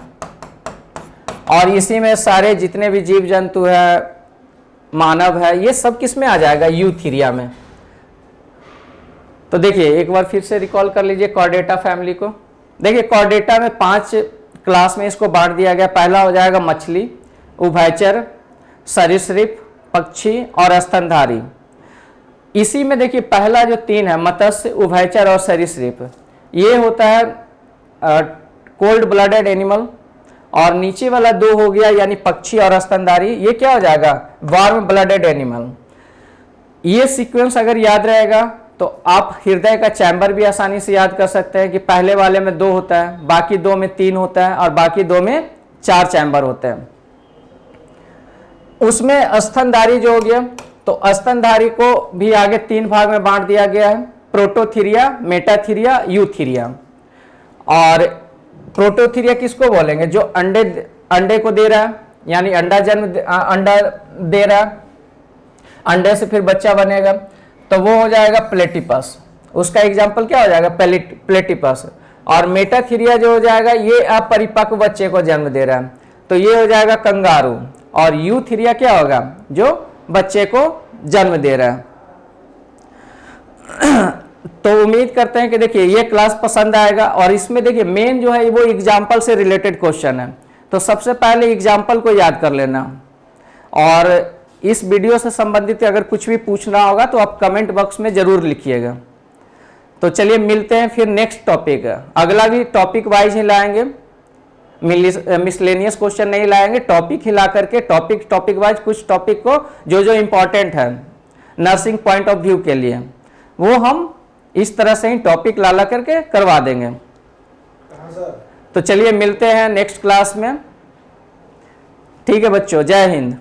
और इसी में सारे जितने भी जीव जंतु है, मानव है, ये सब किस में आ जाएगा, यूथीरिया में। तो देखिए एक बार फिर से रिकॉल कर लीजिए कॉर्डेटा फैमिली को। देखिए कॉर्डेटा में 5 क्लास में इसको बांट दिया गया। पहला हो जाएगा मछली, उभयचर, सरीसृप, पक्षी और स्तनधारी। इसी में देखिए पहला जो 3 है, मत्स्य, उभयचर और सरीसृप, ये होता है कोल्ड ब्लडेड एनिमल। और नीचे वाला 2 हो गया यानी पक्षी और स्तनधारी, ये क्या हो जाएगा, वार्म ब्लडेड एनिमल। ये सीक्वेंस अगर याद रहेगा तो आप हृदय का चैम्बर भी आसानी से याद कर सकते हैं कि पहले वाले में 2 होता है, बाकी 2 में 3 होता है और बाकी 2 में 4 चैम्बर होते हैं। उसमें स्तनधारी जो हो गया, तो स्तनधारी को भी आगे 3 भाग में बांट दिया गया है, प्रोटोथीरिया, मेटाथीरिया, यूथीरिया। और प्रोटोथीरिया किसको बोलेंगे, जो अंडे को दे रहा है, यानी अंडा दे रहा है, अंडे से फिर बच्चा बनेगा, तो वो हो जाएगा प्लेटिपस। उसका एग्जाम्पल क्या हो जाएगा, प्लेटिपस। और मेटाथीरिया जो हो जाएगा, ये अपरिपक्व बच्चे को जन्म दे रहा है, तो ये हो जाएगा कंगारू। और यूथीरिया क्या होगा, जो बच्चे को जन्म दे रहा है। तो उम्मीद करते हैं कि देखिए ये क्लास पसंद आएगा। और इसमें देखिए मेन जो है वो एग्जाम्पल से रिलेटेड क्वेश्चन है, तो सबसे पहले एग्जाम्पल को याद कर लेना। और इस वीडियो से संबंधित अगर कुछ भी पूछना होगा तो आप कमेंट बॉक्स में जरूर लिखिएगा। तो चलिए मिलते हैं फिर नेक्स्ट टॉपिक। अगला भी टॉपिक वाइज ही लाएंगे, मिसलेनियस क्वेश्चन नहीं लाएंगे, टॉपिक ही ला करके टॉपिक वाइज कुछ टॉपिक को जो इंपॉर्टेंट है नर्सिंग पॉइंट ऑफ व्यू के लिए, वो हम इस तरह से ही टॉपिक ला करके करवा देंगे। तो चलिए मिलते हैं नेक्स्ट क्लास में। ठीक है बच्चों, जय हिंद।